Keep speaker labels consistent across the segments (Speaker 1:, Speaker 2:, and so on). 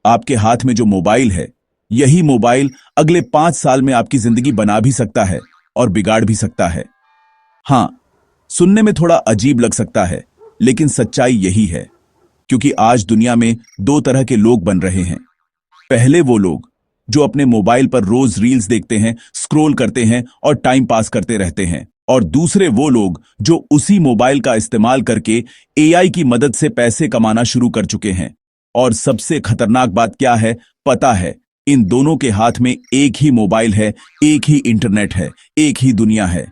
Speaker 1: आपके हाथ में जो मोबाइल है, यही मोबाइल अगले 5 साल में आपकी जिंदगी बना भी सकता है और बिगाड़ भी सकता है। हाँ, सुनने में थोड़ा अजीब लग सकता है, लेकिन सच्चाई यही है। क्योंकि आज दुनिया में दो तरह के लोग बन रहे हैं। पहले वो लोग जो अपने मोबाइल पर रोज रील्स देखते हैं, स्क्रॉल करते हैं और टाइम पास करते रहते हैं, और दूसरे वो लोग जो उसी मोबाइल का इस्तेमाल करके एआई की मदद से पैसे कमाना शुरू कर चुके हैं। और सबसे खतरनाक बात क्या है पता है? इन दोनों के हाथ में एक ही मोबाइल है, एक ही इंटरनेट है, एक ही दुनिया है।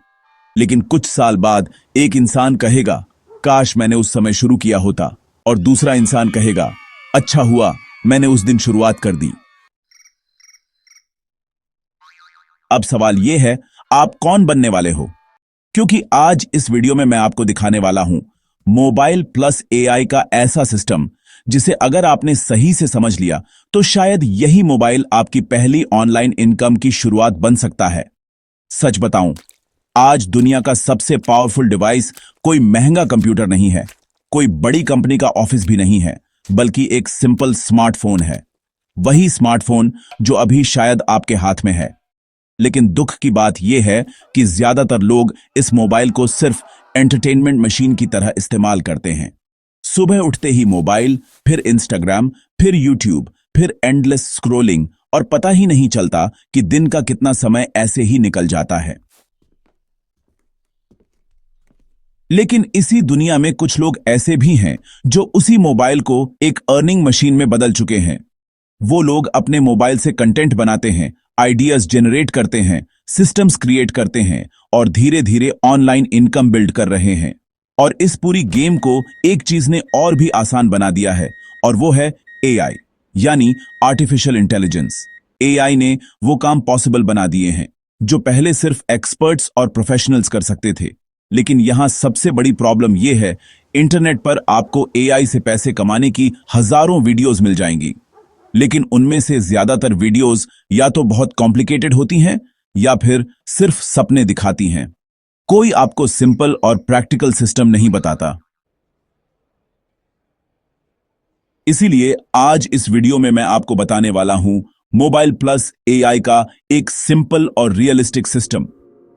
Speaker 1: लेकिन कुछ साल बाद एक इंसान कहेगा, काश मैंने उस समय शुरू किया होता, और दूसरा इंसान कहेगा, अच्छा हुआ मैंने उस दिन शुरुआत कर दी। अब सवाल यह है, आप कौन बनने वाले हो? क्योंकि आज इस वीडियो में मैं आपको दिखाने वाला हूं मोबाइल प्लस एआई का ऐसा सिस्टम जिसे अगर आपने सही से समझ लिया तो शायद यही मोबाइल आपकी पहली ऑनलाइन इनकम की शुरुआत बन सकता है। सच बताऊं, आज दुनिया का सबसे पावरफुल डिवाइस कोई महंगा कंप्यूटर नहीं है, कोई बड़ी कंपनी का ऑफिस भी नहीं है, बल्कि एक सिंपल स्मार्टफोन है। वही स्मार्टफोन जो अभी शायद आपके हाथ में है। लेकिन दुख की बात यह है कि ज्यादातर लोग इस मोबाइल को सिर्फ एंटरटेनमेंट मशीन की तरह इस्तेमाल करते हैं। सुबह उठते ही मोबाइल, फिर इंस्टाग्राम, फिर यूट्यूब, फिर एंडलेस स्क्रॉलिंग, और पता ही नहीं चलता कि दिन का कितना समय ऐसे ही निकल जाता है। लेकिन इसी दुनिया में कुछ लोग ऐसे भी हैं जो उसी मोबाइल को एक अर्निंग मशीन में बदल चुके हैं। वो लोग अपने मोबाइल से कंटेंट बनाते हैं, आइडियाज जनरेट करते हैं, सिस्टम्स क्रिएट करते हैं और धीरे धीरे ऑनलाइन इनकम बिल्ड कर रहे हैं। और इस पूरी गेम को एक चीज ने और भी आसान बना दिया है, और वो है एआई, यानी आर्टिफिशियल इंटेलिजेंस। एआई ने वो काम पॉसिबल बना दिए हैं जो पहले सिर्फ एक्सपर्ट्स और प्रोफेशनल्स कर सकते थे। लेकिन यहां सबसे बड़ी प्रॉब्लम यह है, इंटरनेट पर आपको एआई से पैसे कमाने की हजारों वीडियोस मिल जाएंगी, लेकिन उनमें से ज्यादातर वीडियोस या तो बहुत कॉम्प्लिकेटेड होती हैं या फिर सिर्फ सपने दिखाती हैं। कोई आपको सिंपल और प्रैक्टिकल सिस्टम नहीं बताता। इसीलिए आज इस वीडियो में मैं आपको बताने वाला हूं मोबाइल प्लस एआई का एक सिंपल और रियलिस्टिक सिस्टम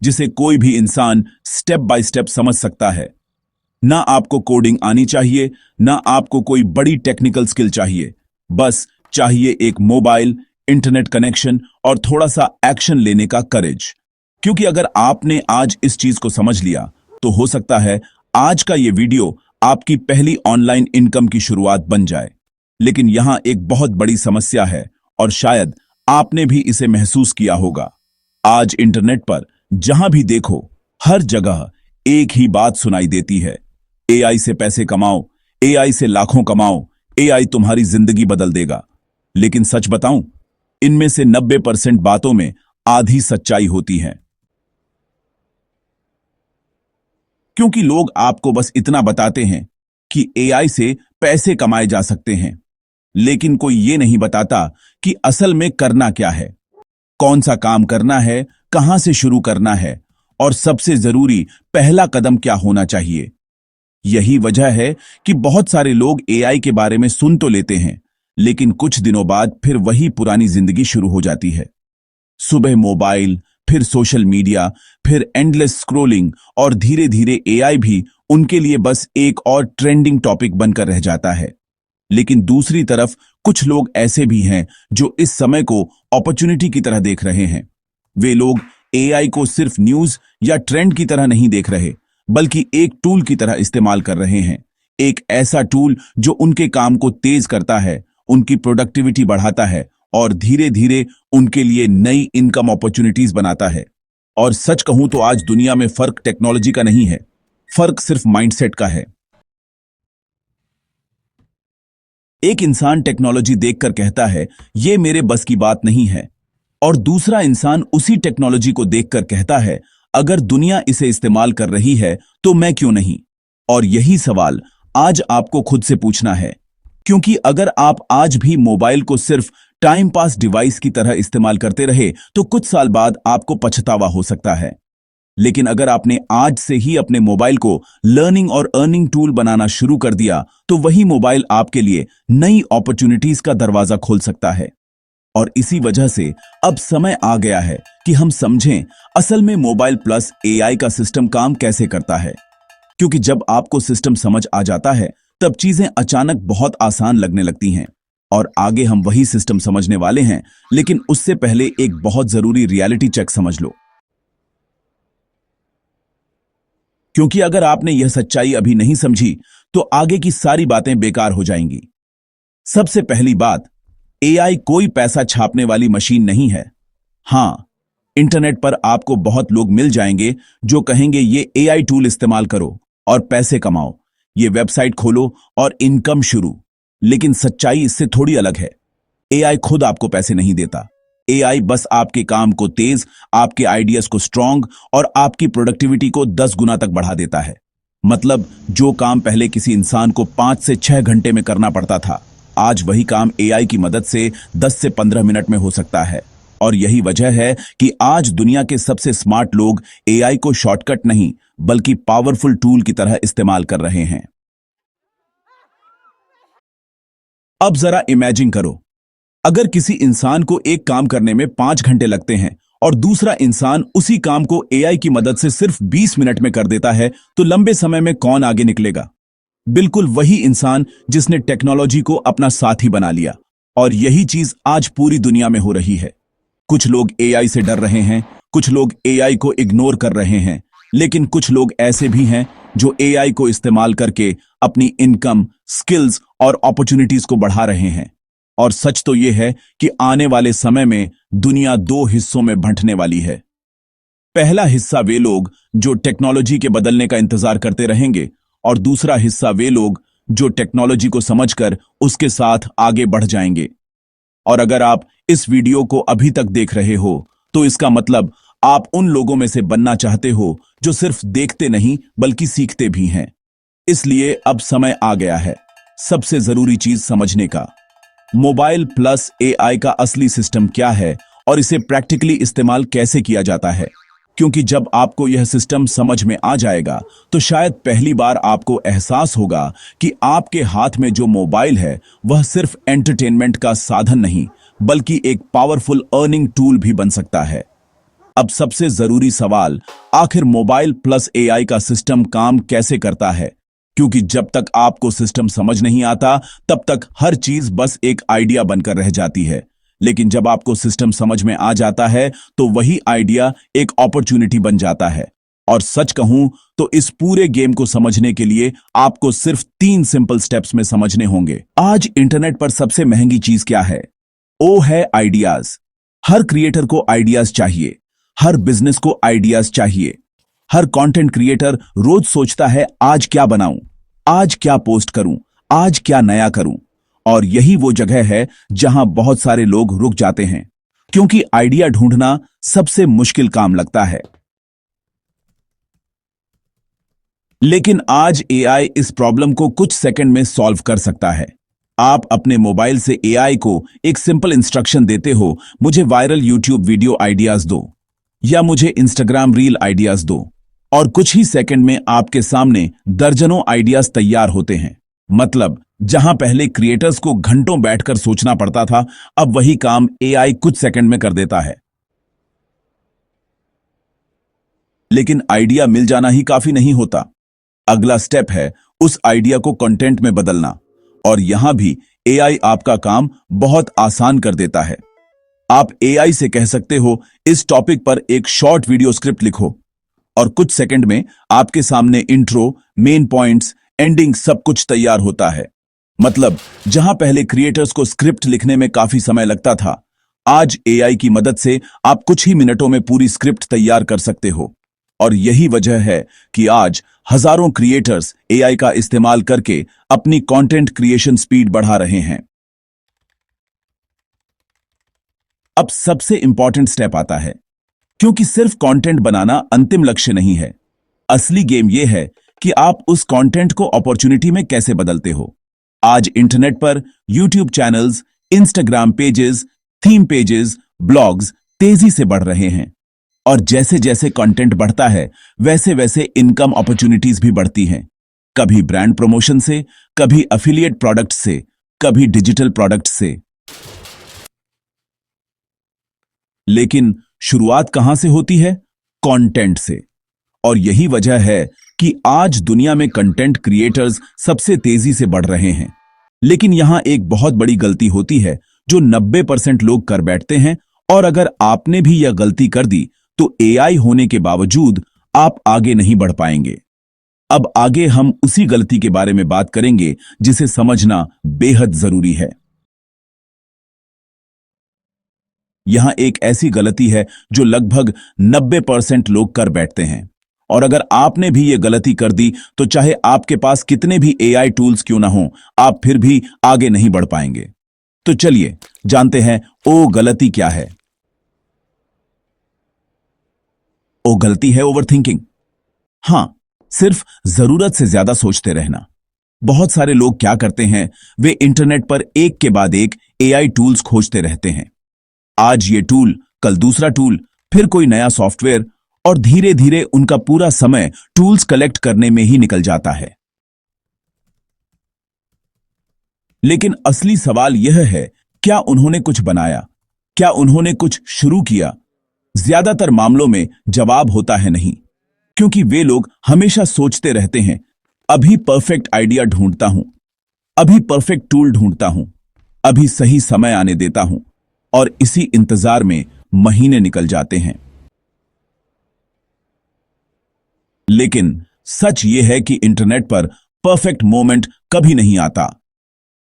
Speaker 1: जिसे कोई भी इंसान स्टेप बाय स्टेप समझ सकता है। ना आपको कोडिंग आनी चाहिए, ना आपको कोई बड़ी टेक्निकल स्किल चाहिए, बस चाहिए एक मोबाइल, इंटरनेट कनेक्शन और थोड़ा सा एक्शन लेने का करेज। क्योंकि अगर आपने आज इस चीज को समझ लिया तो हो सकता है आज का ये वीडियो आपकी पहली ऑनलाइन इनकम की शुरुआत बन जाए। लेकिन यहां एक बहुत बड़ी समस्या है, और शायद आपने भी इसे महसूस किया होगा। आज इंटरनेट पर जहां भी देखो, हर जगह एक ही बात सुनाई देती है, एआई से पैसे कमाओ, एआई से लाखों कमाओ, एआई तुम्हारी जिंदगी बदल देगा। लेकिन सच बताऊं, इनमें से 90% बातों में आधी सच्चाई होती है। क्योंकि लोग आपको बस इतना बताते हैं कि एआई से पैसे कमाए जा सकते हैं, लेकिन कोई ये नहीं बताता कि असल में करना क्या है, कौन सा काम करना है, कहां से शुरू करना है, और सबसे जरूरी पहला कदम क्या होना चाहिए। यही वजह है कि बहुत सारे लोग एआई के बारे में सुन तो लेते हैं, लेकिन कुछ दिनों बाद फिर वही पुरानी जिंदगी शुरू हो जाती है। सुबह मोबाइल, फिर सोशल मीडिया, फिर एंडलेस स्क्रॉलिंग, और धीरे धीरे एआई भी उनके लिए बस एक और ट्रेंडिंग टॉपिक बनकर रह जाता है। लेकिन दूसरी तरफ कुछ लोग ऐसे भी हैं जो इस समय को अपॉर्चुनिटी की तरह देख रहे हैं। वे लोग एआई को सिर्फ न्यूज या ट्रेंड की तरह नहीं देख रहे, बल्कि एक टूल की तरह इस्तेमाल कर रहे हैं। एक ऐसा टूल जो उनके काम को तेज करता है, उनकी प्रोडक्टिविटी बढ़ाता है और धीरे धीरे उनके लिए नई इनकम अपॉर्चुनिटीज बनाता है। और सच कहूं तो आज दुनिया में फर्क टेक्नोलॉजी का नहीं है, फर्क सिर्फ माइंडसेट का है। एक इंसान टेक्नोलॉजी देखकर कहता है, यह मेरे बस की बात नहीं है, और दूसरा इंसान उसी टेक्नोलॉजी को देखकर कहता है, अगर दुनिया इसे इस्तेमाल कर रही है तो मैं क्यों नहीं। और यही सवाल आज आपको खुद से पूछना है, क्योंकि अगर आप आज भी मोबाइल को सिर्फ टाइम पास डिवाइस की तरह इस्तेमाल करते रहे तो कुछ साल बाद आपको पछतावा हो सकता है। लेकिन अगर आपने आज से ही अपने मोबाइल को लर्निंग और अर्निंग टूल बनाना शुरू कर दिया तो वही मोबाइल आपके लिए नई अपॉर्चुनिटीज का दरवाजा खोल सकता है। और इसी वजह से अब समय आ गया है कि हम समझें असल में मोबाइल प्लस एआई का सिस्टम काम कैसे करता है। क्योंकि जब आपको सिस्टम समझ आ जाता है तब चीजें अचानक बहुत आसान लगने लगती हैं। और आगे हम वही सिस्टम समझने वाले हैं, लेकिन उससे पहले एक बहुत जरूरी रियलिटी चेक समझ लो। क्योंकि अगर आपने यह सच्चाई अभी नहीं समझी तो आगे की सारी बातें बेकार हो जाएंगी। सबसे पहली बात, एआई कोई पैसा छापने वाली मशीन नहीं है। हां, इंटरनेट पर आपको बहुत लोग मिल जाएंगे जो कहेंगे ये एआई टूल इस्तेमाल करो और पैसे कमाओ, ये वेबसाइट खोलो और इनकम शुरू। लेकिन सच्चाई इससे थोड़ी अलग है। एआई खुद आपको पैसे नहीं देता। एआई बस आपके काम को तेज, आपके आइडियाज को स्ट्रांग और आपकी प्रोडक्टिविटी को 10 गुना तक बढ़ा देता है। मतलब जो काम पहले किसी इंसान को 5 से 6 घंटे में करना पड़ता था, आज वही काम एआई की मदद से 10 से 15 मिनट में हो सकता है। और यही वजह है कि आज दुनिया के सबसे स्मार्ट लोग एआई को शॉर्टकट नहीं बल्कि पावरफुल टूल की तरह इस्तेमाल कर रहे हैं। अब जरा इमेजिन करो, अगर किसी इंसान को एक काम करने में 5 घंटे लगते हैं और दूसरा इंसान उसी काम को एआई की मदद से सिर्फ 20 मिनट में कर देता है, तो लंबे समय में कौन आगे निकलेगा? बिल्कुल वही इंसान जिसने टेक्नोलॉजी को अपना साथी बना लिया। और यही चीज आज पूरी दुनिया में हो रही है। कुछ लोग एआई से डर रहे हैं, कुछ लोग एआई को इग्नोर कर रहे हैं, लेकिन कुछ लोग ऐसे भी हैं जो एआई को इस्तेमाल करके अपनी इनकम, स्किल्स और अपॉर्चुनिटीज को बढ़ा रहे हैं। और सच तो यह है कि आने वाले समय में दुनिया 2 हिस्सों में बंटने वाली है। पहला हिस्सा वे लोग जो टेक्नोलॉजी के बदलने का इंतजार करते रहेंगे और दूसरा हिस्सा वे लोग जो टेक्नोलॉजी को समझकर उसके साथ आगे बढ़ जाएंगे। और अगर आप इस वीडियो को अभी तक देख रहे हो तो इसका मतलब आप उन लोगों में से बनना चाहते हो जो सिर्फ देखते नहीं बल्कि सीखते भी हैं। इसलिए अब समय आ गया है सबसे जरूरी चीज समझने का। मोबाइल प्लस एआई का असली सिस्टम क्या है और इसे प्रैक्टिकली इस्तेमाल कैसे किया जाता है। क्योंकि जब आपको यह सिस्टम समझ में आ जाएगा तो शायद पहली बार आपको एहसास होगा कि आपके हाथ में जो मोबाइल है वह सिर्फ एंटरटेनमेंट का साधन नहीं बल्कि एक पावरफुल अर्निंग टूल भी बन सकता है। अब सबसे जरूरी सवाल, आखिर मोबाइल प्लस एआई का सिस्टम काम कैसे करता है? क्योंकि जब तक आपको सिस्टम समझ नहीं आता तब तक हर चीज बस एक आइडिया बनकर रह जाती है। लेकिन जब आपको सिस्टम समझ में आ जाता है तो वही आइडिया एक अपॉर्चुनिटी बन जाता है। और सच कहूं तो इस पूरे गेम को समझने के लिए आपको सिर्फ 3 सिंपल स्टेप्स में समझने होंगे। आज इंटरनेट पर सबसे महंगी चीज क्या है? वो है आइडियाज। हर क्रिएटर को आइडियाज चाहिए, हर बिजनेस को आइडियाज चाहिए। हर कंटेंट क्रिएटर रोज सोचता है आज क्या बनाऊं, आज क्या पोस्ट करूं, आज क्या नया करूं। और यही वो जगह है जहां बहुत सारे लोग रुक जाते हैं, क्योंकि आइडिया ढूंढना सबसे मुश्किल काम लगता है। लेकिन आज एआई इस प्रॉब्लम को कुछ सेकंड में सॉल्व कर सकता है। आप अपने मोबाइल से एआई को एक सिंपल इंस्ट्रक्शन देते हो, मुझे वायरल यूट्यूब वीडियो आइडियाज दो या मुझे इंस्टाग्राम रील आइडियाज दो, और कुछ ही सेकंड में आपके सामने दर्जनों आइडियाज तैयार होते हैं। मतलब जहां पहले क्रिएटर्स को घंटों बैठकर सोचना पड़ता था, अब वही काम एआई कुछ सेकंड में कर देता है। लेकिन आइडिया मिल जाना ही काफी नहीं होता। अगला स्टेप है उस आइडिया को कंटेंट में बदलना। और यहां भी एआई आपका काम बहुत आसान कर देता है। आप एआई से कह सकते हो इस टॉपिक पर एक शॉर्ट वीडियो स्क्रिप्ट लिखो, और कुछ सेकंड में आपके सामने इंट्रो, मेन पॉइंट्स, एंडिंग सब कुछ तैयार होता है। मतलब जहां पहले क्रिएटर्स को स्क्रिप्ट लिखने में काफी समय लगता था, आज एआई की मदद से आप कुछ ही मिनटों में पूरी स्क्रिप्ट तैयार कर सकते हो। और यही वजह है कि आज हजारों क्रिएटर्स एआई का इस्तेमाल करके अपनी कंटेंट क्रिएशन स्पीड बढ़ा रहे हैं। अब सबसे इंपॉर्टेंट स्टेप आता है, क्योंकि सिर्फ कंटेंट बनाना अंतिम लक्ष्य नहीं है। असली गेम यह है कि आप उस कंटेंट को अपॉर्चुनिटी में कैसे बदलते हो। आज इंटरनेट पर YouTube channels, Instagram pages, theme pages, blogs तेजी से बढ़ रहे हैं। और जैसे जैसे कंटेंट बढ़ता है वैसे वैसे इनकम अपॉर्चुनिटीज भी बढ़ती हैं। कभी ब्रांड प्रमोशन से, कभी अफिलिएट प्रोडक्ट से, कभी डिजिटल प्रोडक्ट से। लेकिन शुरुआत कहां से होती है? कंटेंट से। और यही वजह है कि आज दुनिया में कंटेंट क्रिएटर्स सबसे तेजी से बढ़ रहे हैं। लेकिन यहां एक बहुत बड़ी गलती होती है जो 90% लोग कर बैठते हैं, और अगर आपने भी यह गलती कर दी तो एआई होने के बावजूद आप आगे नहीं बढ़ पाएंगे। अब आगे हम उसी गलती के बारे में बात करेंगे जिसे समझना बेहद जरूरी है। यहां एक ऐसी गलती है जो लगभग 90% लोग कर बैठते हैं, और अगर आपने भी यह गलती कर दी तो चाहे आपके पास कितने भी एआई टूल्स क्यों ना हो, आप फिर भी आगे नहीं बढ़ पाएंगे। तो चलिए जानते हैं वो गलती क्या है। वो गलती है ओवरथिंकिंग। हां, सिर्फ जरूरत से ज्यादा सोचते रहना। बहुत सारे लोग क्या करते हैं, वे इंटरनेट पर एक के बाद एक एआई टूल्स खोजते रहते हैं। आज ये टूल, कल दूसरा टूल, फिर कोई नया सॉफ्टवेयर, और धीरे धीरे उनका पूरा समय टूल्स कलेक्ट करने में ही निकल जाता है। लेकिन असली सवाल यह है, क्या उन्होंने कुछ बनाया? क्या उन्होंने कुछ शुरू किया? ज्यादातर मामलों में जवाब होता है नहीं, क्योंकि वे लोग हमेशा सोचते रहते हैं, अभी परफेक्ट आइडिया ढूंढता हूं, अभी परफेक्ट टूल ढूंढता हूं, अभी सही समय आने देता हूं, और इसी इंतजार में महीने निकल जाते हैं। लेकिन सच यह है कि इंटरनेट पर परफेक्ट मोमेंट कभी नहीं आता।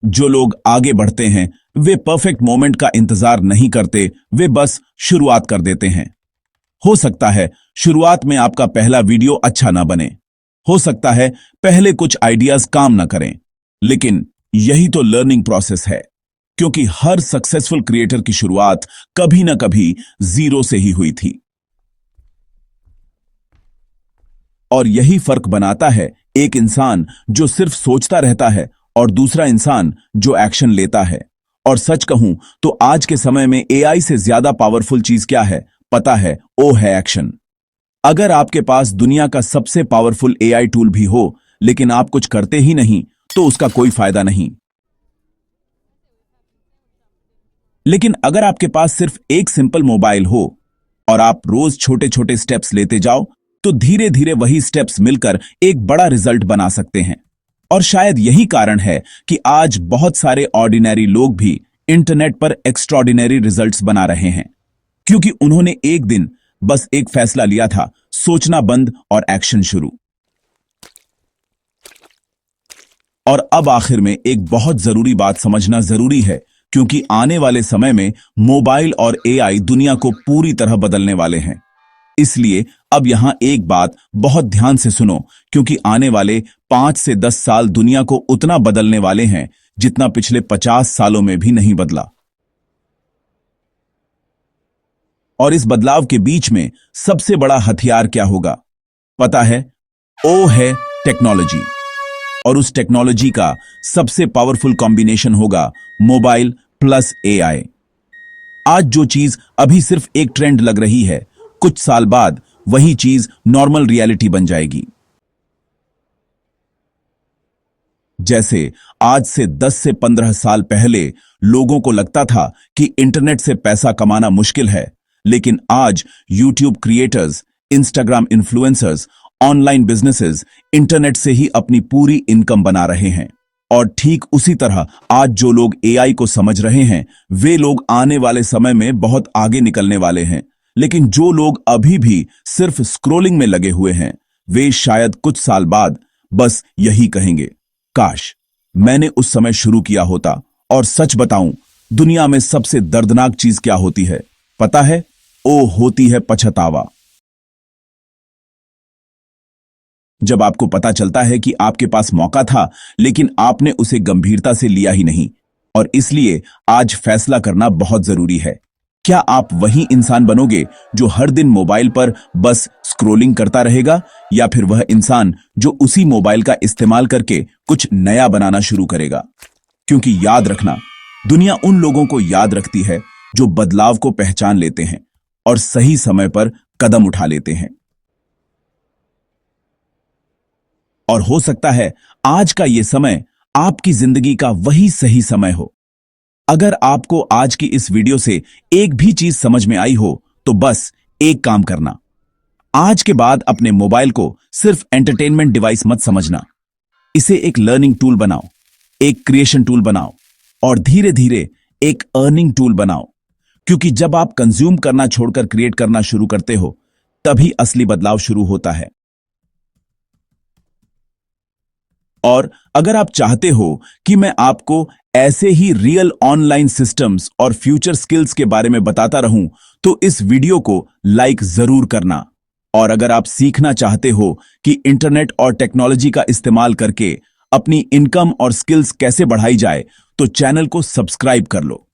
Speaker 1: जो लोग आगे बढ़ते हैं वे परफेक्ट मोमेंट का इंतजार नहीं करते, वे बस शुरुआत कर देते हैं। हो सकता है शुरुआत में आपका पहला वीडियो अच्छा ना बने, हो सकता है पहले कुछ आइडियाज काम ना करें, लेकिन यही तो लर्निंग प्रोसेस है, क्योंकि हर सक्सेसफुल क्रिएटर की शुरुआत कभी ना कभी जीरो से ही हुई थी। और यही फर्क बनाता है एक इंसान जो सिर्फ सोचता रहता है और दूसरा इंसान जो एक्शन लेता है। और सच कहूं तो आज के समय में एआई से ज्यादा पावरफुल चीज क्या है पता है? वो है एक्शन। अगर आपके पास दुनिया का सबसे पावरफुल एआई टूल भी हो, लेकिन आप कुछ करते ही नहीं, तो उसका कोई फायदा नहीं। लेकिन अगर आपके पास सिर्फ एक सिंपल मोबाइल हो और आप रोज छोटे छोटे स्टेप्स लेते जाओ, तो धीरे धीरे वही स्टेप्स मिलकर एक बड़ा रिजल्ट बना सकते हैं। और शायद यही कारण है कि आज बहुत सारे ऑर्डिनरी लोग भी इंटरनेट पर एक्स्ट्राऑर्डिनरी रिजल्ट्स बना रहे हैं, क्योंकि उन्होंने एक दिन बस एक फैसला लिया था, सोचना बंद और एक्शन शुरू। और अब आखिर में एक बहुत जरूरी बात समझना जरूरी है, क्योंकि आने वाले समय में मोबाइल और एआई दुनिया को पूरी तरह बदलने वाले हैं। इसलिए अब यहां एक बात बहुत ध्यान से सुनो, क्योंकि आने वाले 5 से 10 साल दुनिया को उतना बदलने वाले हैं जितना पिछले 50 सालों में भी नहीं बदला। और इस बदलाव के बीच में सबसे बड़ा हथियार क्या होगा पता है? वो है टेक्नोलॉजी। और उस टेक्नोलॉजी का सबसे पावरफुल कॉम्बिनेशन होगा मोबाइल प्लस एआई। आज जो चीज अभी सिर्फ एक ट्रेंड लग रही है, कुछ साल बाद वही चीज नॉर्मल रियलिटी बन जाएगी। जैसे आज से 10 से 15 साल पहले लोगों को लगता था कि इंटरनेट से पैसा कमाना मुश्किल है, लेकिन आज YouTube creators, Instagram influencers, online businesses internet से ही अपनी पूरी इनकम बना रहे हैं। और ठीक उसी तरह आज जो लोग एआई को समझ रहे हैं, वे लोग आने वाले समय में बहुत आगे निकलने वाले हैं। लेकिन जो लोग अभी भी सिर्फ स्क्रोलिंग में लगे हुए हैं, वे शायद कुछ साल बाद बस यही कहेंगे, काश मैंने उस समय शुरू किया होता। और सच बताऊं, दुनिया में सबसे दर्दनाक चीज क्या होती है पता है? वो होती है पछतावा। जब आपको पता चलता है कि आपके पास मौका था, लेकिन आपने उसे गंभीरता से लिया ही नहीं। और इसलिए आज फैसला करना बहुत जरूरी है। क्या आप वही इंसान बनोगे जो हर दिन मोबाइल पर बस स्क्रोलिंग करता रहेगा, या फिर वह इंसान जो उसी मोबाइल का इस्तेमाल करके कुछ नया बनाना शुरू करेगा? क्योंकि याद रखना, दुनिया उन लोगों को याद रखती है जो बदलाव को पहचान लेते हैं और सही समय पर कदम उठा लेते हैं। और हो सकता है आज का यह समय आपकी जिंदगी का वही सही समय हो। अगर आपको आज की इस वीडियो से एक भी चीज समझ में आई हो तो बस एक काम करना, आज के बाद अपने मोबाइल को सिर्फ एंटरटेनमेंट डिवाइस मत समझना। इसे एक लर्निंग टूल बनाओ, एक क्रिएशन टूल बनाओ और धीरे धीरे एक अर्निंग टूल बनाओ। क्योंकि जब आप कंज्यूम करना छोड़कर क्रिएट करना शुरू करते हो तभी असली बदलाव शुरू होता है। और अगर आप चाहते हो कि मैं आपको ऐसे ही रियल ऑनलाइन सिस्टम्स और फ्यूचर स्किल्स के बारे में बताता रहूं तो इस वीडियो को लाइक जरूर करना। और अगर आप सीखना चाहते हो कि इंटरनेट और टेक्नोलॉजी का इस्तेमाल करके अपनी इनकम और स्किल्स कैसे बढ़ाई जाए तो चैनल को सब्सक्राइब कर लो।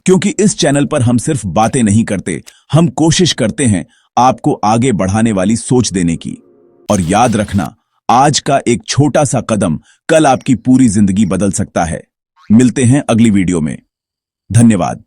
Speaker 1: क्योंकि इस चैनल पर हम सिर्फ बातें नहीं करते, हम कोशिश करते हैं आपको आगे बढ़ाने वाली सोच देने की। और याद रखना, आज का एक छोटा सा कदम कल आपकी पूरी जिंदगी बदल सकता है। मिलते हैं अगली वीडियो में। धन्यवाद।